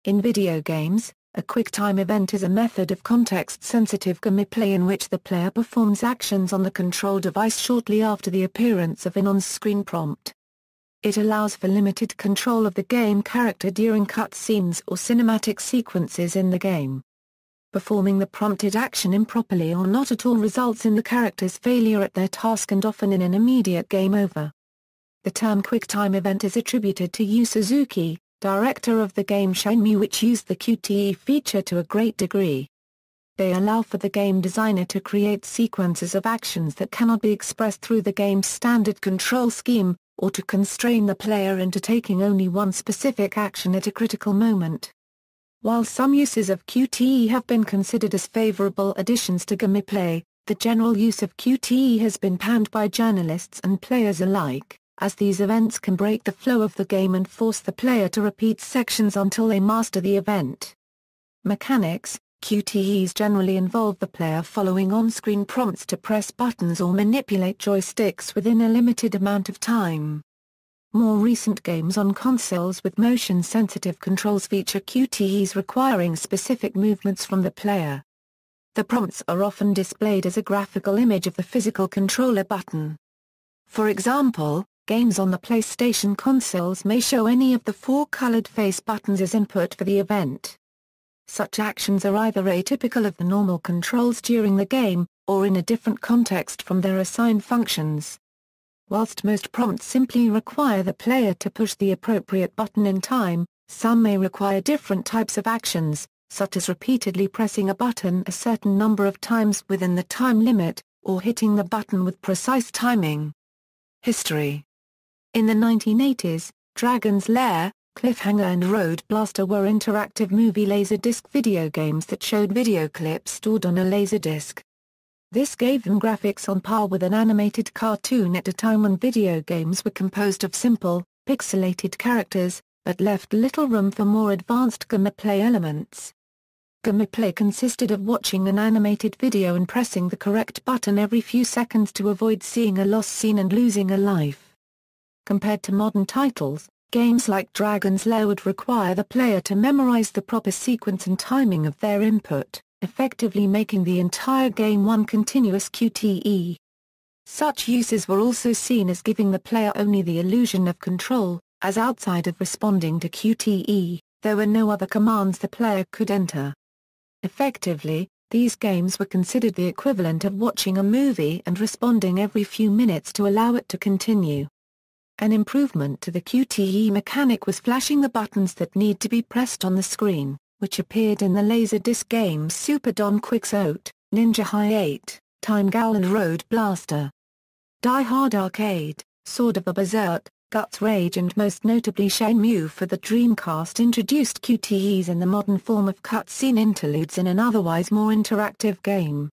In video games, a QuickTime event is a method of context-sensitive gameplay in which the player performs actions on the control device shortly after the appearance of an on-screen prompt. It allows for limited control of the game character during cutscenes or cinematic sequences in the game. Performing the prompted action improperly or not at all results in the character's failure at their task and often in an immediate game over. The term QuickTime event is attributed to Yu Suzuki, director of the game Shenmue, which used the QTE feature to a great degree. They allow for the game designer to create sequences of actions that cannot be expressed through the game's standard control scheme, or to constrain the player into taking only one specific action at a critical moment. While some uses of QTE have been considered as favorable additions to gameplay, the general use of QTE has been panned by journalists and players alike, as these events can break the flow of the game and force the player to repeat sections until they master the event. Mechanics: QTEs generally involve the player following on-screen prompts to press buttons or manipulate joysticks within a limited amount of time. More recent games on consoles with motion-sensitive controls feature QTEs requiring specific movements from the player. The prompts are often displayed as a graphical image of the physical controller button. For example, games on the PlayStation consoles may show any of the four colored face buttons as input for the event. Such actions are either atypical of the normal controls during the game, or in a different context from their assigned functions. Whilst most prompts simply require the player to push the appropriate button in time, some may require different types of actions, such as repeatedly pressing a button a certain number of times within the time limit, or hitting the button with precise timing. History. In the 1980s, Dragon's Lair, Cliffhanger and Road Blaster were interactive movie laserdisc video games that showed video clips stored on a laserdisc. This gave them graphics on par with an animated cartoon at a time when video games were composed of simple, pixelated characters, but left little room for more advanced gameplay elements. Gameplay consisted of watching an animated video and pressing the correct button every few seconds to avoid seeing a lost scene and losing a life. Compared to modern titles, games like Dragon's Lair would require the player to memorize the proper sequence and timing of their input, effectively making the entire game one continuous QTE. Such uses were also seen as giving the player only the illusion of control, as outside of responding to QTE, there were no other commands the player could enter. Effectively, these games were considered the equivalent of watching a movie and responding every few minutes to allow it to continue. An improvement to the QTE mechanic was flashing the buttons that need to be pressed on the screen, which appeared in the Laserdisc games Super Don Quixote, Ninja High 8, Time Gal and Road Blaster. Die Hard Arcade, Sword of the Berserk, Guts Rage and most notably Shenmue for the Dreamcast introduced QTEs in the modern form of cutscene interludes in an otherwise more interactive game.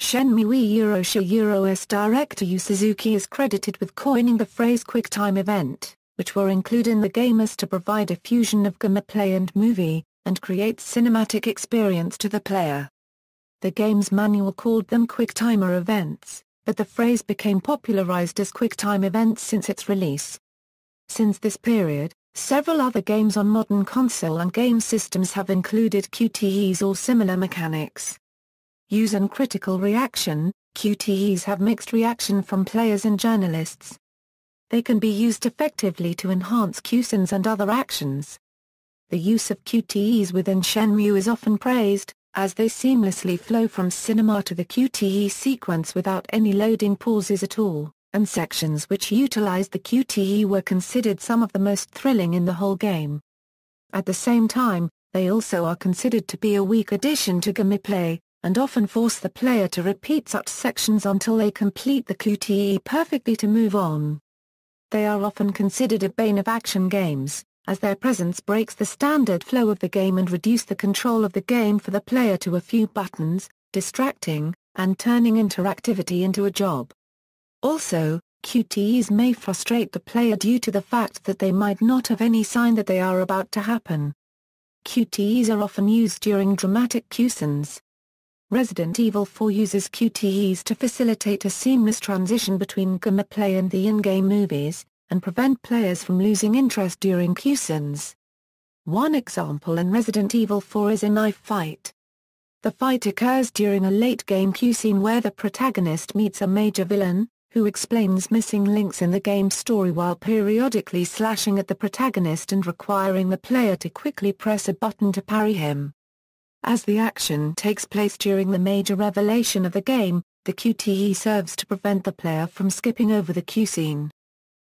Shenmue director Yu Suzuki is credited with coining the phrase QuickTime event, which were included in the game as to provide a fusion of gameplay and movie, and create cinematic experience to the player. The game's manual called them QuickTimer events, but the phrase became popularized as QuickTime events since its release. Since this period, several other games on modern console and game systems have included QTEs or similar mechanics. Use and critical reaction: QTEs have mixed reaction from players and journalists. They can be used effectively to enhance cutscenes and other actions. The use of QTEs within Shenmue is often praised, as they seamlessly flow from cinema to the QTE sequence without any loading pauses at all, and sections which utilized the QTE were considered some of the most thrilling in the whole game. At the same time, they also are considered to be a weak addition to gameplay, and often force the player to repeat such sections until they complete the QTE perfectly to move on. They are often considered a bane of action games, as their presence breaks the standard flow of the game and reduce the control of the game for the player to a few buttons, distracting, and turning interactivity into a job. Also, QTEs may frustrate the player due to the fact that they might not have any sign that they are about to happen. QTEs are often used during dramatic cutscenes. Resident Evil 4 uses QTEs to facilitate a seamless transition between gameplay and the in-game movies, and prevent players from losing interest during cutscenes. One example in Resident Evil 4 is a knife fight. The fight occurs during a late-game cutscene where the protagonist meets a major villain, who explains missing links in the game's story while periodically slashing at the protagonist and requiring the player to quickly press a button to parry him. As the action takes place during the major revelation of the game, the QTE serves to prevent the player from skipping over the cutscene.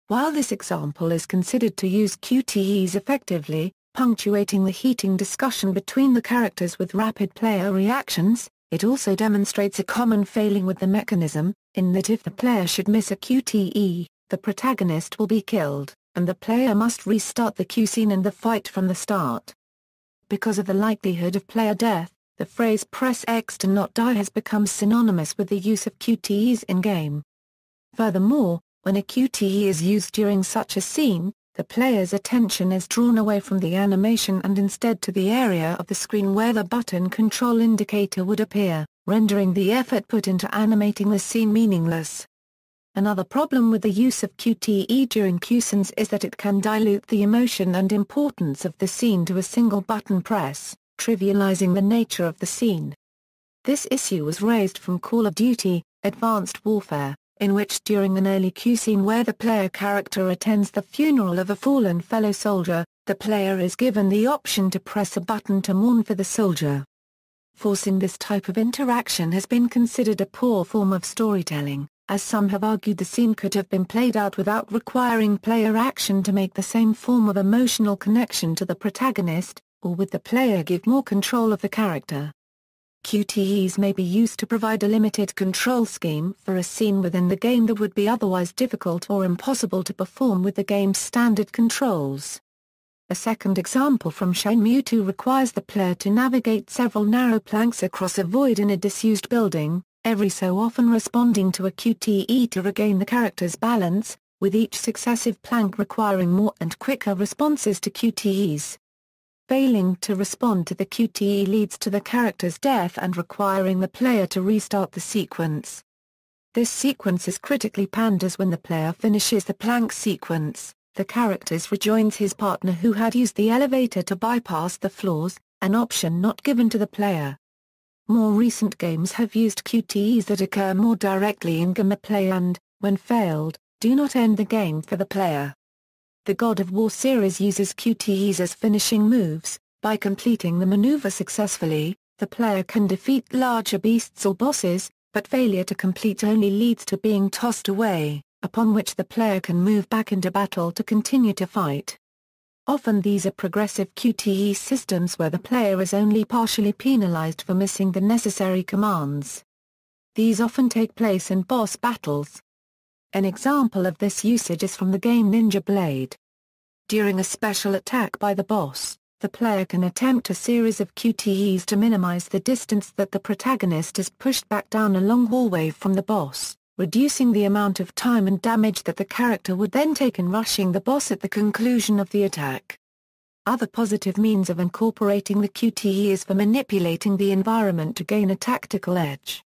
While this example is considered to use QTEs effectively, punctuating the heating discussion between the characters with rapid player reactions, it also demonstrates a common failing with the mechanism, in that if the player should miss a QTE, the protagonist will be killed, and the player must restart the cutscene and the fight from the start. Because of the likelihood of player death, the phrase "press X to not die" has become synonymous with the use of QTEs in-game. Furthermore, when a QTE is used during such a scene, the player's attention is drawn away from the animation and instead to the area of the screen where the button control indicator would appear, rendering the effort put into animating the scene meaningless. Another problem with the use of QTE during cutscenes is that it can dilute the emotion and importance of the scene to a single button press, trivializing the nature of the scene. This issue was raised from Call of Duty: Advanced Warfare, in which during an early cutscene where the player character attends the funeral of a fallen fellow soldier, the player is given the option to press a button to mourn for the soldier. Forcing this type of interaction has been considered a poor form of storytelling, as some have argued the scene could have been played out without requiring player action to make the same form of emotional connection to the protagonist, or with the player give more control of the character. QTEs may be used to provide a limited control scheme for a scene within the game that would be otherwise difficult or impossible to perform with the game's standard controls. A second example from Shenmue 2 requires the player to navigate several narrow planks across a void in a disused building, every so often responding to a QTE to regain the character's balance, with each successive plank requiring more and quicker responses to QTEs. Failing to respond to the QTE leads to the character's death and requiring the player to restart the sequence. This sequence is critically panned as when the player finishes the plank sequence, the character rejoins his partner who had used the elevator to bypass the floors, an option not given to the player. More recent games have used QTEs that occur more directly in gameplay and, when failed, do not end the game for the player. The God of War series uses QTEs as finishing moves. By completing the maneuver successfully, the player can defeat larger beasts or bosses, but failure to complete only leads to being tossed away, upon which the player can move back into battle to continue to fight. Often these are progressive QTE systems where the player is only partially penalized for missing the necessary commands. These often take place in boss battles. An example of this usage is from the game Ninja Blade. During a special attack by the boss, the player can attempt a series of QTEs to minimize the distance that the protagonist is pushed back down a long hallway from the boss, reducing the amount of time and damage that the character would then take in rushing the boss at the conclusion of the attack. Other positive means of incorporating the QTE is for manipulating the environment to gain a tactical edge.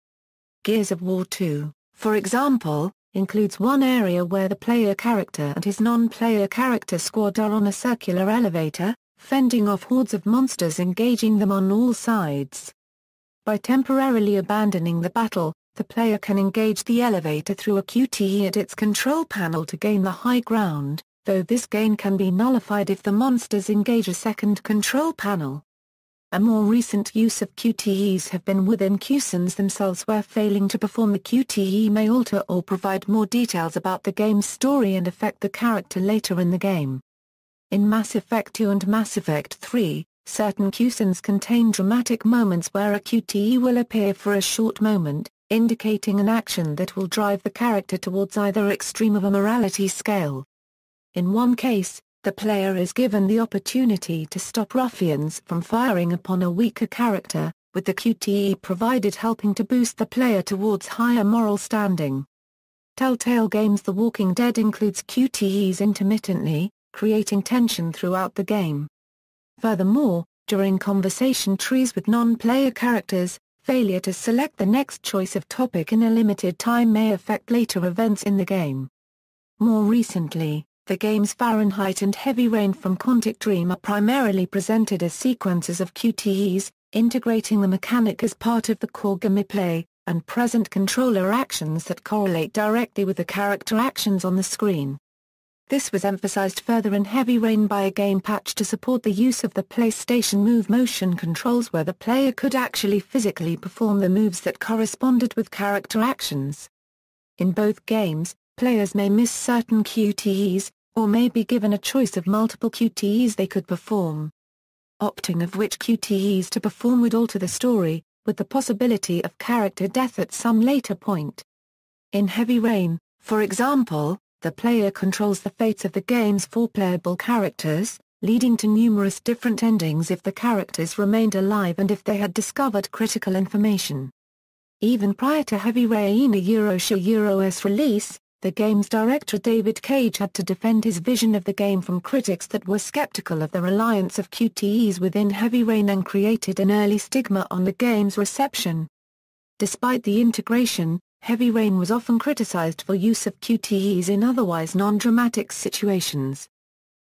Gears of War 2, for example, includes one area where the player character and his non-player character squad are on a circular elevator, fending off hordes of monsters engaging them on all sides. By temporarily abandoning the battle, the player can engage the elevator through a QTE at its control panel to gain the high ground, though this gain can be nullified if the monsters engage a second control panel. A more recent use of QTEs have been within cutscenes themselves where failing to perform the QTE may alter or provide more details about the game's story and affect the character later in the game. In Mass Effect 2 and Mass Effect 3, certain cutscenes contain dramatic moments where a QTE will appear for a short moment, indicating an action that will drive the character towards either extreme of a morality scale. In one case, the player is given the opportunity to stop ruffians from firing upon a weaker character, with the QTE provided helping to boost the player towards higher moral standing. Telltale Games' The Walking Dead includes QTEs intermittently, creating tension throughout the game. Furthermore, during conversation trees with non-player characters, failure to select the next choice of topic in a limited time may affect later events in the game. More recently, The games Fahrenheit and Heavy Rain from Quantic Dream are primarily presented as sequences of QTEs, integrating the mechanic as part of the core gameplay, and present controller actions that correlate directly with the character actions on the screen. This was emphasized further in Heavy Rain by a game patch to support the use of the PlayStation Move motion controls where the player could actually physically perform the moves that corresponded with character actions. In both games, players may miss certain QTEs, or may be given a choice of multiple QTEs they could perform. Opting of which QTEs to perform would alter the story, with the possibility of character death at some later point. In Heavy Rain, for example, the player controls the fates of the game's 4 playable characters, leading to numerous different endings if the characters remained alive and if they had discovered critical information. Even prior to Heavy Rain Euro's release, the game's director David Cage had to defend his vision of the game from critics that were skeptical of the reliance of QTEs within Heavy Rain and created an early stigma on the game's reception. Despite the integration, Heavy Rain was often criticized for use of QTEs in otherwise non-dramatic situations.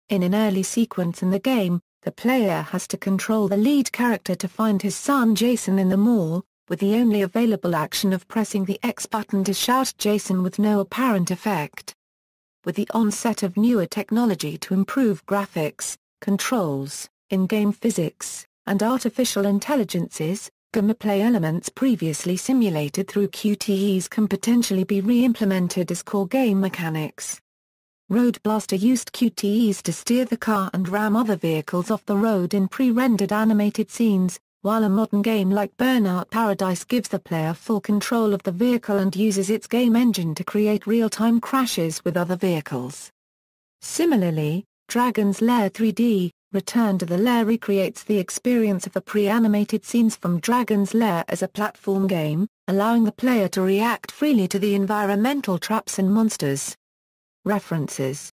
In an early sequence in the game, the player has to control the lead character to find his son Jason in the mall, with the only available action of pressing the X button to shout Jason with no apparent effect. With the onset of newer technology to improve graphics, controls, in-game physics, and artificial intelligences, gameplay elements previously simulated through QTEs can potentially be re-implemented as core game mechanics. Road Blaster used QTEs to steer the car and ram other vehicles off the road in pre-rendered animated scenes, while a modern game like Burnout Paradise gives the player full control of the vehicle and uses its game engine to create real-time crashes with other vehicles. Similarly, Dragon's Lair 3D, Return to the Lair recreates the experience of the pre-animated scenes from Dragon's Lair as a platform game, allowing the player to react freely to the environmental traps and monsters. References